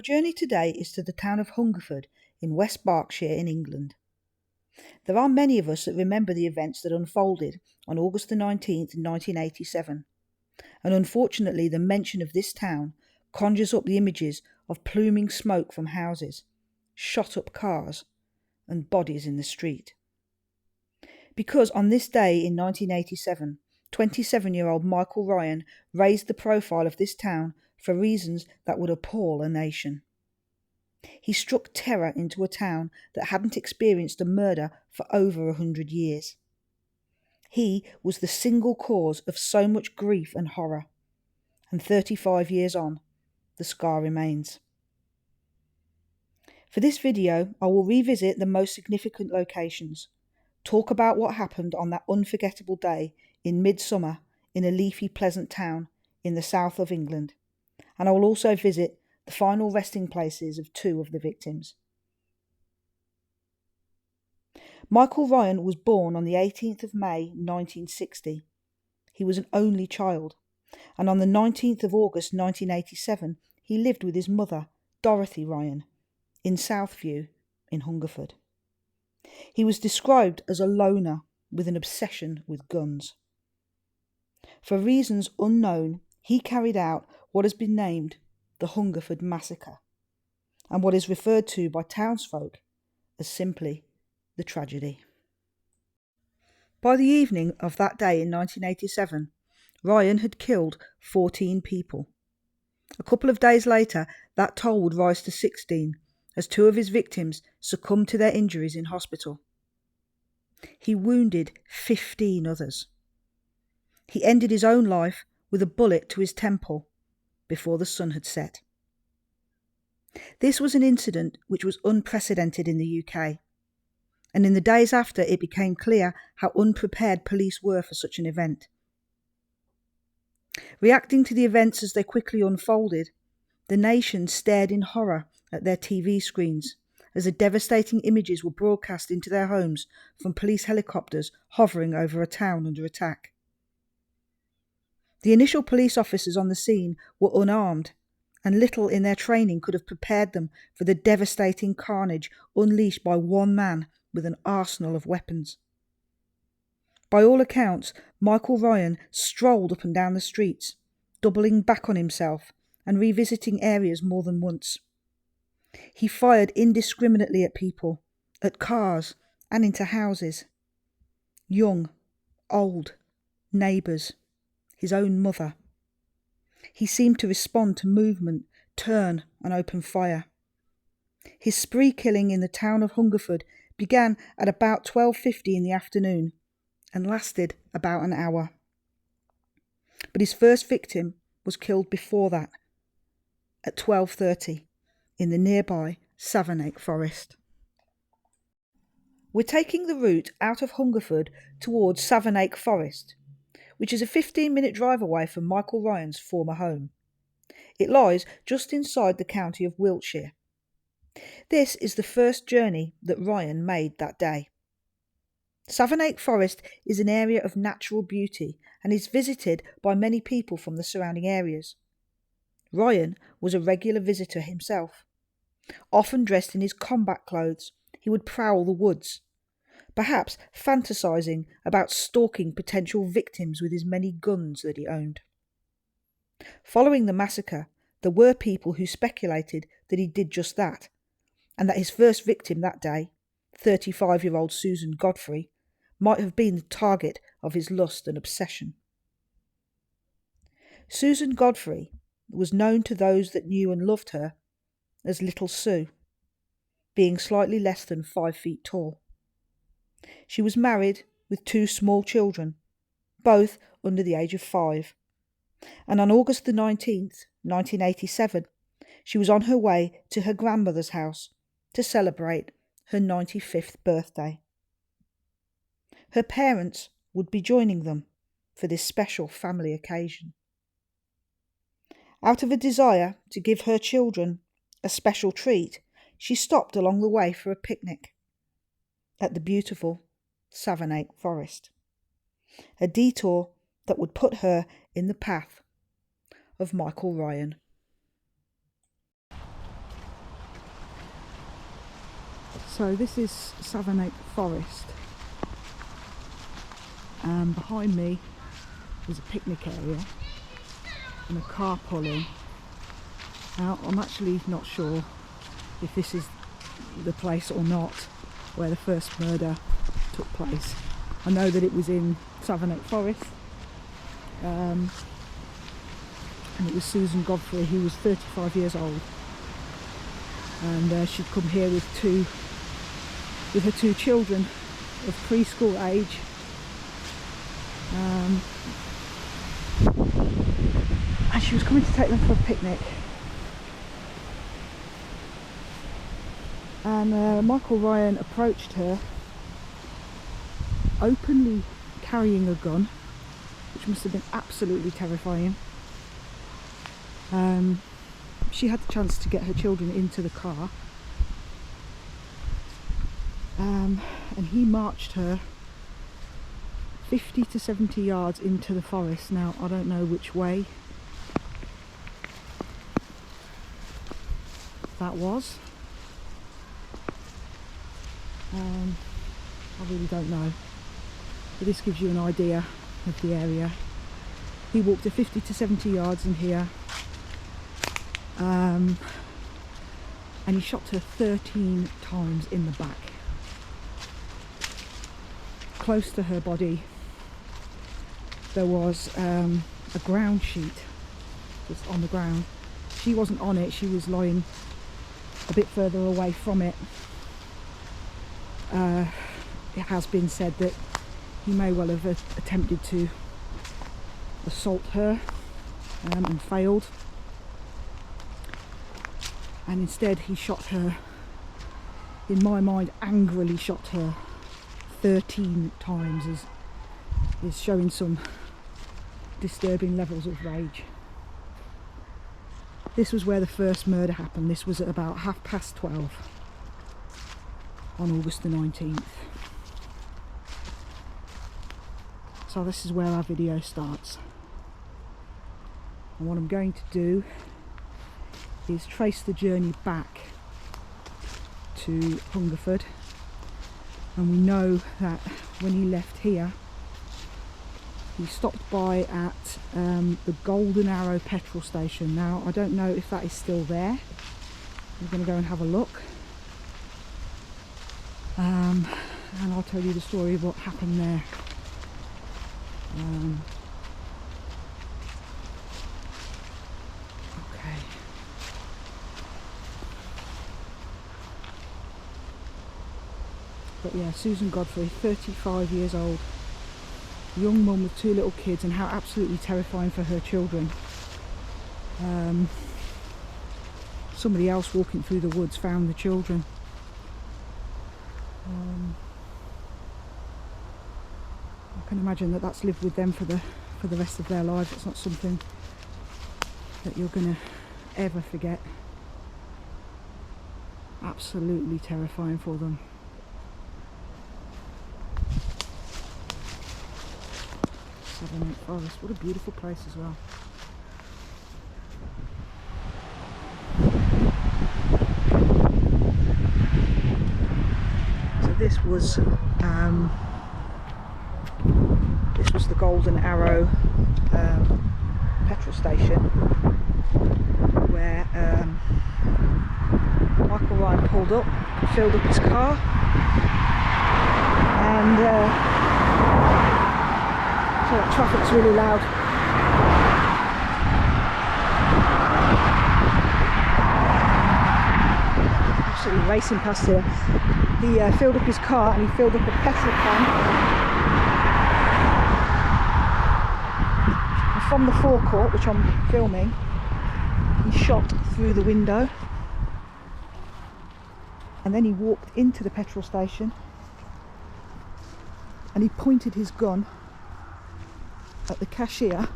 Our journey today is to the town of Hungerford in West Berkshire in England. There are many of us that remember the events that unfolded on August the 19th, 1987, and unfortunately the mention of this town conjures up the images of pluming smoke from houses, shot up cars, and bodies in the street. Because on this day in 1987, 27-year-old Michael Ryan raised the profile of this town for reasons that would appall a nation. He struck terror into a town that hadn't experienced a murder for over 100 years. He was the single cause of so much grief and horror, and 35 years on, the scar remains. For this video, I will revisit the most significant locations, talk about what happened on that unforgettable day in midsummer in a leafy, pleasant town in the south of England, and I will also visit the final resting places of two of the victims. Michael Ryan was born on the 18th of May 1960. He was an only child, and on the 19th of August 1987 he lived with his mother, Dorothy Ryan, in Southview in Hungerford. He was described as a loner with an obsession with guns. For reasons unknown, he carried out what has been named the Hungerford Massacre, and what is referred to by townsfolk as simply the tragedy. By the evening of that day in 1987, Ryan had killed 14 people. A couple of days later, that toll would rise to 16, as two of his victims succumbed to their injuries in hospital. He wounded 15 others. He ended his own life with a bullet to his temple before the sun had set. This was an incident which was unprecedented in the UK, and in the days after it became clear how unprepared police were for such an event. Reacting to the events as they quickly unfolded, the nation stared in horror at their TV screens as the devastating images were broadcast into their homes from police helicopters hovering over a town under attack. The initial police officers on the scene were unarmed, and little in their training could have prepared them for the devastating carnage unleashed by one man with an arsenal of weapons. By all accounts, Michael Ryan strolled up and down the streets, doubling back on himself and revisiting areas more than once. He fired indiscriminately at people, at cars, and into houses. Young, old, neighbours, his own mother. He seemed to respond to movement, turn and open fire. His spree killing in the town of Hungerford began at about 12:50 in the afternoon and lasted about an hour. But his first victim was killed before that, at 12:30, in the nearby Savernake Forest. We're taking the route out of Hungerford towards Savernake Forest, which is a 15-minute drive away from Michael Ryan's former home. It lies just inside the county of Wiltshire. This is the first journey that Ryan made that day. Savernake Forest is an area of natural beauty and is visited by many people from the surrounding areas. Ryan was a regular visitor himself. Often dressed in his combat clothes, he would prowl the woods, perhaps fantasizing about stalking potential victims with his many guns that he owned. Following the massacre, there were people who speculated that he did just that, and that his first victim that day, 35-year-old Susan Godfrey, might have been the target of his lust and obsession. Susan Godfrey was known to those that knew and loved her as Little Sue, being slightly less than 5 feet tall. She was married with 2 small children, both under the age of 5, and on August the 19th, 1987, she was on her way to her grandmother's house to celebrate her 95th birthday. Her parents would be joining them for this special family occasion. Out of a desire to give her children a special treat, she stopped along the way for a picnic at the beautiful Savernake Forest, a detour that would put her in the path of Michael Ryan. So this is Savernake Forest, and behind me is a picnic area and a car pulling. Now I'm actually not sure if this is the place or not where the first murder took place. I know that it was in Savernake Forest, and it was Susan Godfrey, who was 35 years old, and she'd come here with her two children of preschool age. And she was coming to take them for a picnic, and Michael Ryan approached her, openly carrying a gun, which must have been absolutely terrifying. She had the chance to get her children into the car, and he marched her 50 to 70 yards into the forest. Now I don't know which way that was. I really don't know, but this gives you an idea of the area. He walked her 50 to 70 yards in here, and he shot her 13 times in the back. Close to her body there was a ground sheet just on the ground. She wasn't on it, she was lying a bit further away from it. It has been said that he may well have attempted to assault her and failed, and instead he shot her, in my mind angrily shot her 13 times, is showing some disturbing levels of rage. This was where the first murder happened. This was at about 12:30 on August the 19th. So this is where our video starts, and what I'm going to do is trace the journey back to Hungerford. And we know that when he left here, he stopped by at the Golden Arrow petrol station. Now I don't know if that is still there. We're going to go and have a look, and I'll tell you the story of what happened there. Okay. But yeah, Susan Godfrey, 35 years old, young mum with 2 little kids, and how absolutely terrifying for her children. Somebody else walking through the woods found the children. I can imagine that that's lived with them for the rest of their lives. It's not something that you're going to ever forget. Absolutely terrifying for them. Savernake Forest, what a beautiful place as well. So this was the Golden Arrow petrol station, where Michael Ryan pulled up, filled up his car, and so that traffic's really loud. Absolutely racing past here. He filled up his car, and he filled up a petrol can. And from the forecourt, which I'm filming, he shot through the window, and then he walked into the petrol station, and he pointed his gun at the cashier.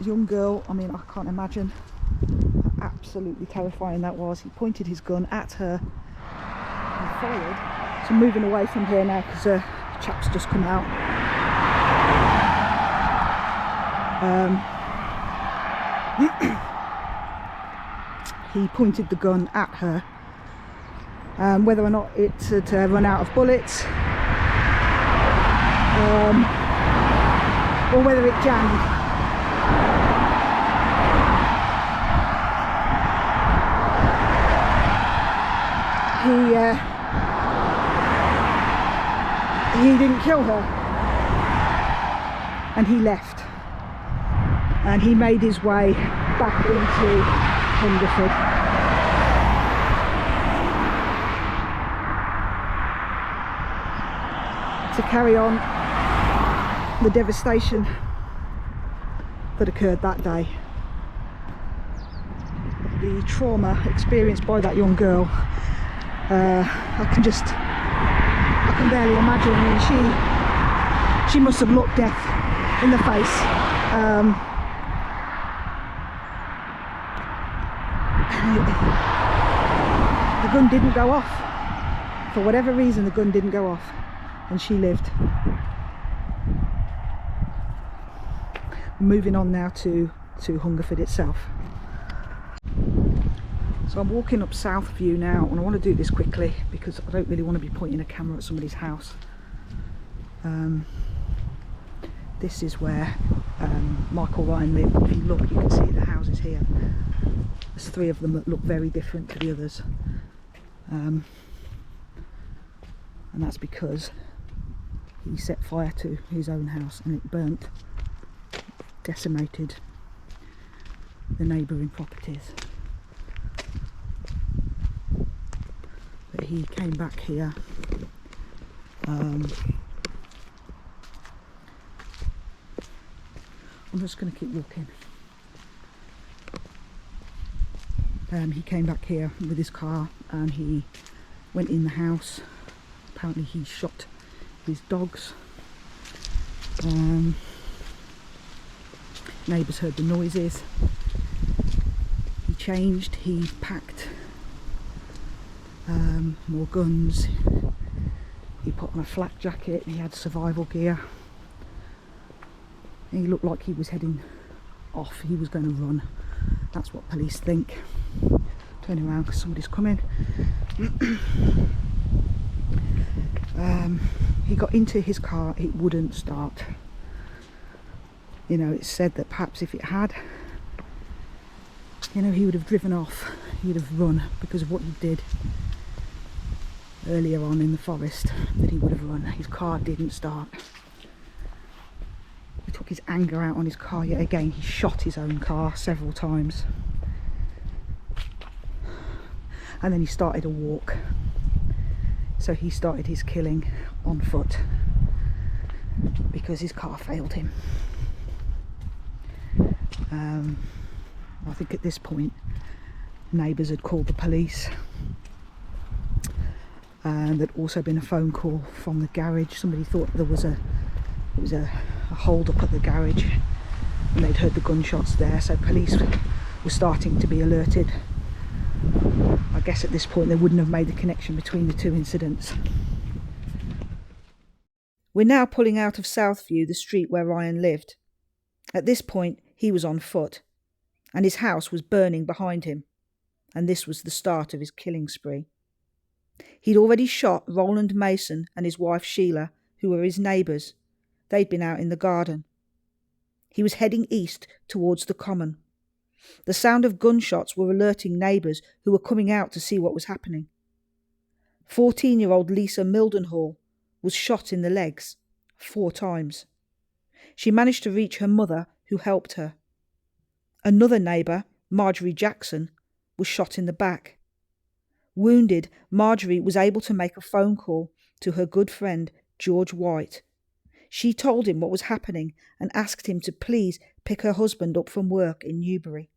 A young girl, I mean, I can't imagine how absolutely terrifying that was. He pointed his gun at her and fired. So I'm moving away from here now because a chap's just come out. He pointed the gun at her whether or not it had run out of bullets, or whether it jammed. He didn't kill her, and he left, and he made his way back into Hungerford. To carry on the devastation that occurred that day. The trauma experienced by that young girl, I can barely imagine. I mean, she must have looked death in the face. The gun didn't go off. For whatever reason, the gun didn't go off, and she lived. Moving on now to Hungerford itself. So I'm walking up Southview now, and I want to do this quickly because I don't really want to be pointing a camera at somebody's house. This is where Michael Ryan lived. If you look, you can see the houses here. There's three of them that look very different to the others, and that's because he set fire to his own house and it burnt, decimated the neighbouring properties. But he came back here I'm just going to keep walking. He came back here with his car and he went in the house. Apparently he shot his dogs. Neighbours heard the noises. He changed, he packed more guns. He put on a flak jacket, he had survival gear. He looked like he was heading off, he was going to run. That's what police think. Turn around because somebody's coming. He got into his car, it wouldn't start. You know, it's said that perhaps if it had, you know, he would have driven off, he'd have run because of what he did earlier on in the forest, that he would have run. His car didn't start. He took his anger out on his car yet again. He shot his own car several times. And then he started a walk. So he started his killing on foot because his car failed him. I think at this point neighbours had called the police, and there'd also been a phone call from the garage. Somebody thought it was a hold up at the garage and they'd heard the gunshots there, so police were starting to be alerted. I guess at this point they wouldn't have made the connection between the two incidents. We're now pulling out of Southview, the street where Ryan lived. At this point he was on foot and his house was burning behind him, and this was the start of his killing spree. He'd already shot Roland Mason and his wife Sheila, who were his neighbours. They'd been out in the garden. He was heading east towards the common. The sound of gunshots were alerting neighbours who were coming out to see what was happening. 14-year-old Lisa Mildenhall was shot in the legs 4 times. She managed to reach her mother, who helped her. Another neighbour, Marjorie Jackson, was shot in the back. Wounded, Marjorie was able to make a phone call to her good friend George White. She told him what was happening and asked him to please pick her husband up from work in Newbury.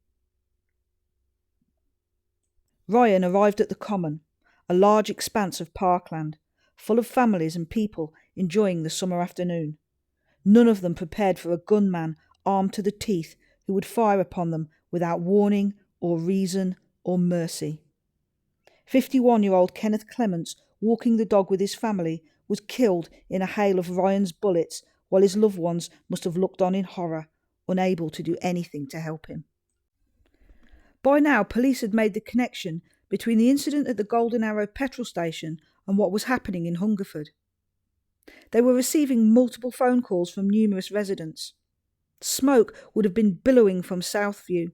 Ryan arrived at the common, a large expanse of parkland, full of families and people enjoying the summer afternoon. None of them prepared for a gunman armed to the teeth who would fire upon them without warning or reason or mercy. 51-year-old Kenneth Clements, walking the dog with his family, was killed in a hail of Ryan's bullets while his loved ones must have looked on in horror, unable to do anything to help him. By now, police had made the connection between the incident at the Golden Arrow petrol station and what was happening in Hungerford. They were receiving multiple phone calls from numerous residents. Smoke would have been billowing from Southview,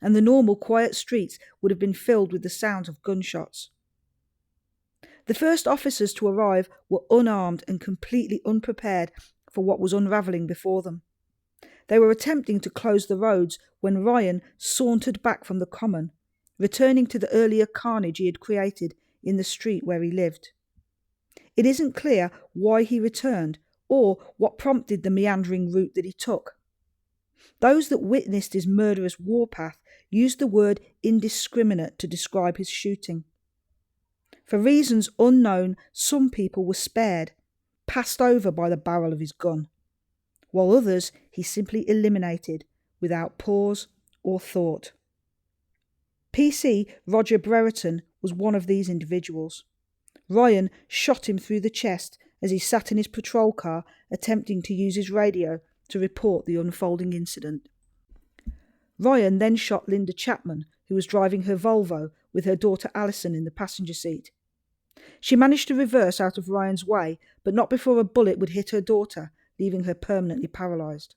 and the normal quiet streets would have been filled with the sounds of gunshots. The first officers to arrive were unarmed and completely unprepared for what was unravelling before them. They were attempting to close the roads when Ryan sauntered back from the common, returning to the earlier carnage he had created in the street where he lived. It isn't clear why he returned or what prompted the meandering route that he took. Those that witnessed his murderous warpath used the word indiscriminate to describe his shooting. For reasons unknown, some people were spared, passed over by the barrel of his gun, while others he simply eliminated without pause or thought. PC Roger Brereton was one of these individuals. Ryan shot him through the chest as he sat in his patrol car attempting to use his radio to report the unfolding incident. Ryan then shot Linda Chapman, who was driving her Volvo with her daughter Alison in the passenger seat. She managed to reverse out of Ryan's way, but not before a bullet would hit her daughter, leaving her permanently paralysed.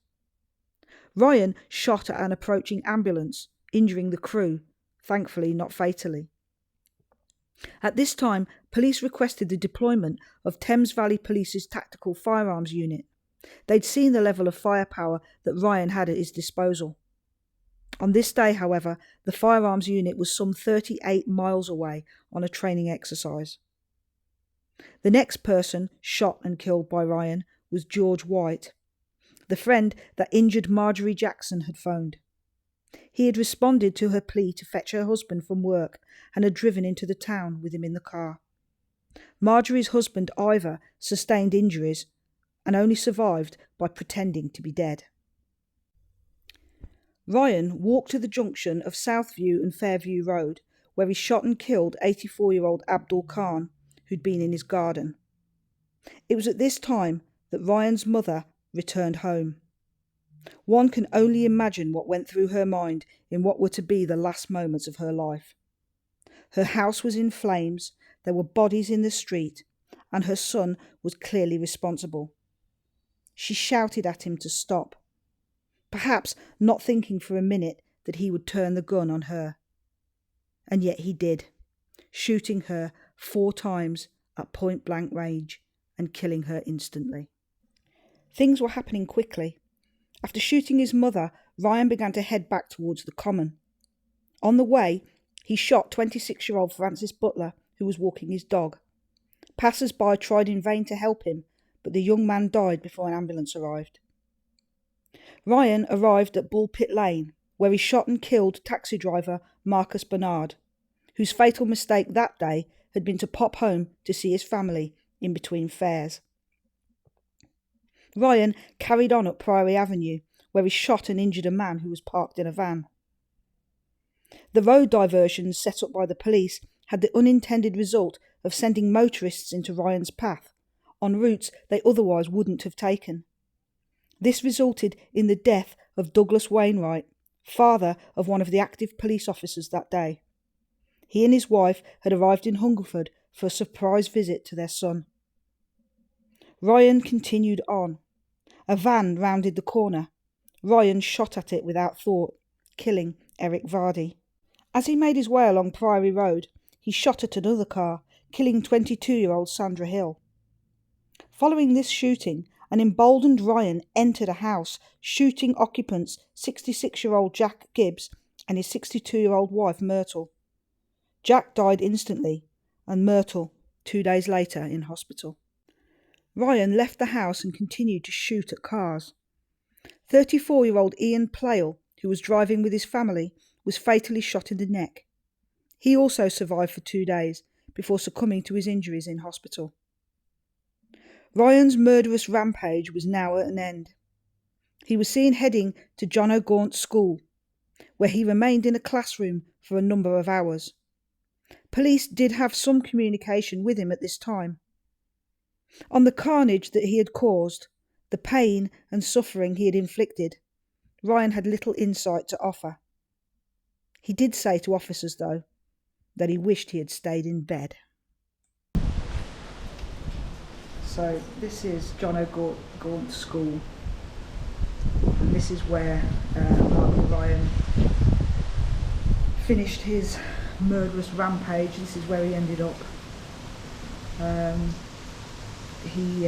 Ryan shot at an approaching ambulance, injuring the crew, thankfully not fatally. At this time, police requested the deployment of Thames Valley Police's tactical firearms unit. They'd seen the level of firepower that Ryan had at his disposal. On this day, however, the firearms unit was some 38 miles away on a training exercise. The next person shot and killed by Ryan was George White, the friend that injured Marjorie Jackson had phoned. He had responded to her plea to fetch her husband from work and had driven into the town with him in the car. Marjorie's husband, Ivor, sustained injuries and only survived by pretending to be dead. Ryan walked to the junction of Southview and Fairview Road, where he shot and killed 84-year-old Abdul Khan, who'd been in his garden. It was at this time that Ryan's mother returned home. One can only imagine what went through her mind in what were to be the last moments of her life. Her house was in flames, there were bodies in the street, and her son was clearly responsible. She shouted at him to stop, perhaps not thinking for a minute that he would turn the gun on her. And yet he did, shooting her 4 times at point-blank range and killing her instantly. Things were happening quickly. After shooting his mother, Ryan began to head back towards the common. On the way, he shot 26-year-old Francis Butler, who was walking his dog. Passers-by tried in vain to help him, but the young man died before an ambulance arrived. Ryan arrived at Bullpit Lane, where he shot and killed taxi driver Marcus Bernard, whose fatal mistake that day had been to pop home to see his family in between fares. Ryan carried on up Priory Avenue, where he shot and injured a man who was parked in a van. The road diversions set up by the police had the unintended result of sending motorists into Ryan's path, on routes they otherwise wouldn't have taken. This resulted in the death of Douglas Wainwright, father of one of the active police officers that day. He and his wife had arrived in Hungerford for a surprise visit to their son. Ryan continued on. A van rounded the corner. Ryan shot at it without thought, killing Eric Vardy. As he made his way along Priory Road, he shot at another car, killing 22-year-old Sandra Hill. Following this shooting, an emboldened Ryan entered a house, shooting occupants 66-year-old Jack Gibbs and his 62-year-old wife Myrtle. Jack died instantly, and Myrtle 2 days later in hospital. Ryan left the house and continued to shoot at cars. 34-year-old Ian Plale, who was driving with his family, was fatally shot in the neck. He also survived for 2 days before succumbing to his injuries in hospital. Ryan's murderous rampage was now at an end. He was seen heading to John O'Gaunt's school, where he remained in a classroom for a number of hours. Police did have some communication with him at this time. On the carnage that he had caused, the pain and suffering he had inflicted, Ryan had little insight to offer. He did say to officers, though, that he wished he had stayed in bed. So this is John O'Gaunt's school, and this is where Michael Ryan finished his murderous rampage. This is where he ended up. He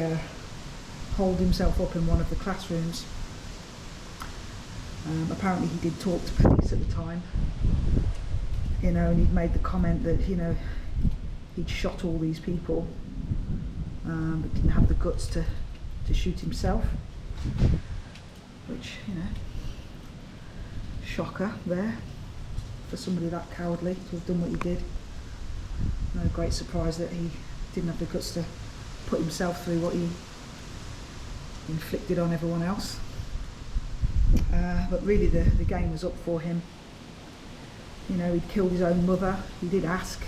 holed himself up in one of the classrooms. Apparently he did talk to police at the time, and he'd made the comment that, he'd shot all these people, but didn't have the guts to shoot himself, which, shocker there, for somebody that cowardly to have done what he did. No great surprise that he didn't have the guts to put himself through what he inflicted on everyone else. But really the game was up for him. He'd killed his own mother. He did ask,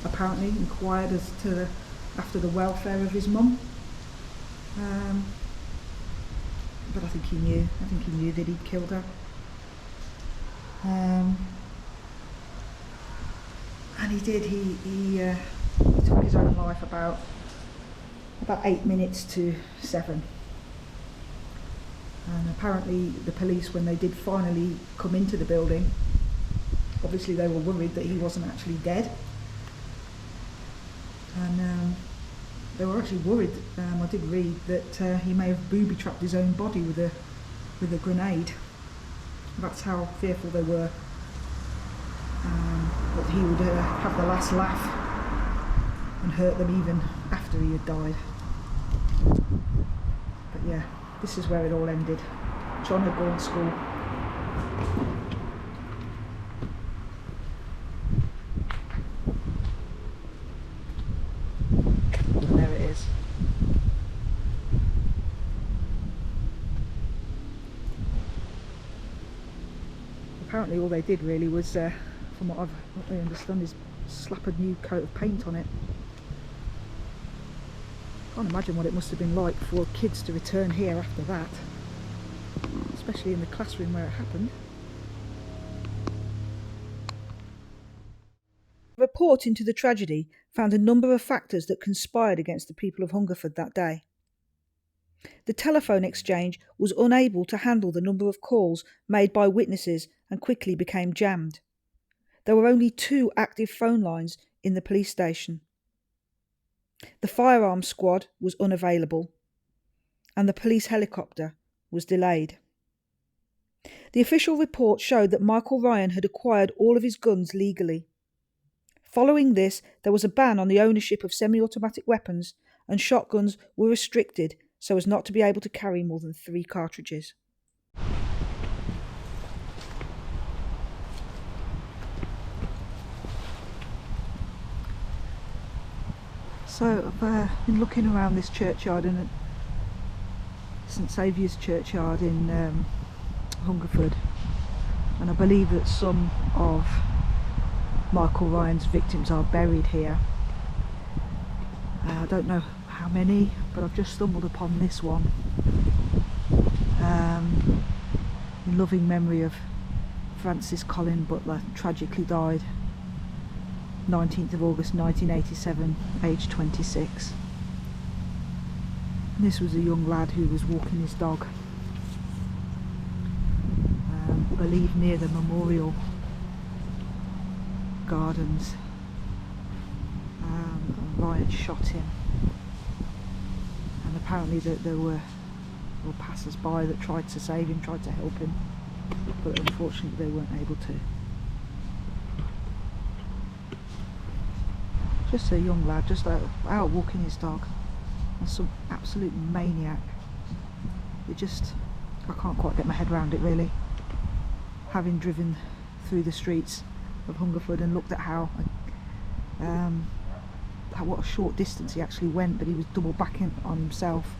apparently, inquired as to after the welfare of his mum. But I think he knew that he'd killed her. And he did. He took his own life about 8 minutes to 7. And apparently the police, when they did finally come into the building, obviously they were worried that he wasn't actually dead. And they were actually worried, I did read, that he may have booby-trapped his own body with a grenade. That's how fearful they were. That he would have the last laugh and hurt them even after he had died. But yeah, this is where it all ended. John O'Gaunt School. And there it is. Apparently all they did really was, from what I understand, is slap a new coat of paint on it. Can't imagine what it must have been like for kids to return here after that, especially in the classroom where it happened. The report into the tragedy found a number of factors that conspired against the people of Hungerford that day. The telephone exchange was unable to handle the number of calls made by witnesses and quickly became jammed. There were only 2 active phone lines in the police station. The firearms squad was unavailable, and the police helicopter was delayed. The official report showed that Michael Ryan had acquired all of his guns legally. Following this, there was a ban on the ownership of semi-automatic weapons, and shotguns were restricted so as not to be able to carry more than 3 cartridges. So I've been looking around this churchyard, and St Saviour's churchyard in Hungerford, and I believe that some of Michael Ryan's victims are buried here. I don't know how many, but I've just stumbled upon this one, in loving memory of Francis Colin Butler, tragically died 19th of August 1987, aged 26. And this was a young lad who was walking his dog, I believe near the memorial gardens. Ryan shot him, and apparently that there were passers-by that tried to save him, tried to help him, but unfortunately they weren't able to. Just a young lad, just out walking his dog, and some absolute maniac. I can't quite get my head around it really. Having driven through the streets of Hungerford and looked at what a short distance he actually went, but he was double backing on himself,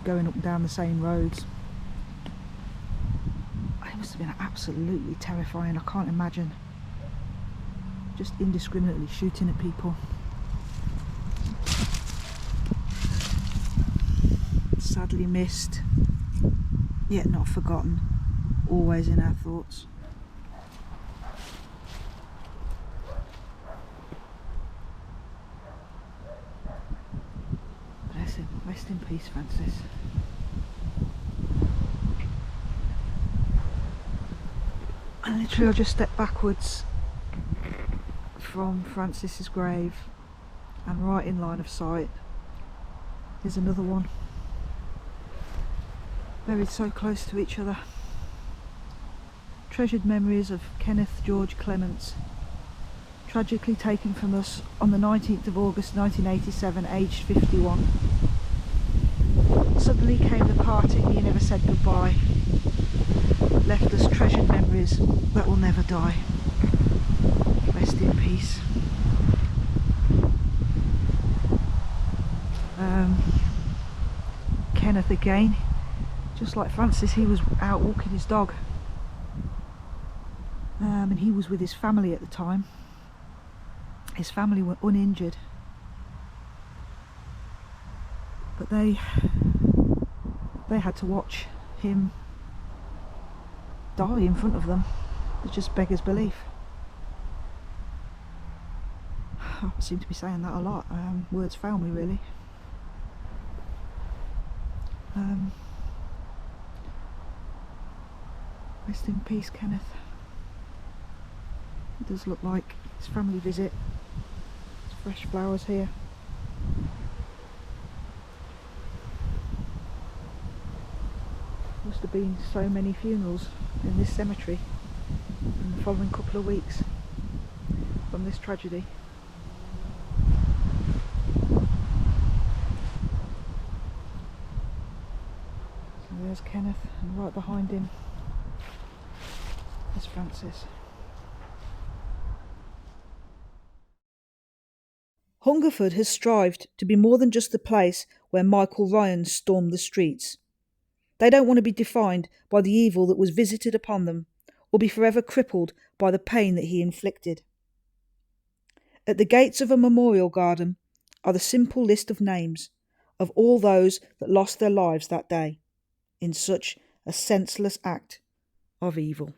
going up and down the same roads. It must have been absolutely terrifying. I can't imagine just indiscriminately shooting at people. Sadly missed, yet not forgotten, always in our thoughts. him. Rest in peace, Francis. And literally I'll just step backwards from Francis's grave, and right in line of sight is another one, buried so close to each other. Treasured memories of Kenneth George Clements, tragically taken from us on the 19th of August 1987, aged 51. Suddenly came the parting, he never said goodbye, left us treasured memories that will never die. Rest in peace. Kenneth again, just like Francis, he was out walking his dog, and he was with his family at the time. His family were uninjured, but they had to watch him die in front of them. It just beggars belief. I seem to be saying that a lot. Words fail me, really. Rest in peace, Kenneth. It does look like his family visit. There's fresh flowers here. Must have been so many funerals in this cemetery in the following couple of weeks from this tragedy. So there's Kenneth, and right behind him is Francis. Hungerford has strived to be more than just the place where Michael Ryan stormed the streets. They don't want to be defined by the evil that was visited upon them, or be forever crippled by the pain that he inflicted. At the gates of a memorial garden are the simple list of names of all those that lost their lives that day in such a senseless act of evil.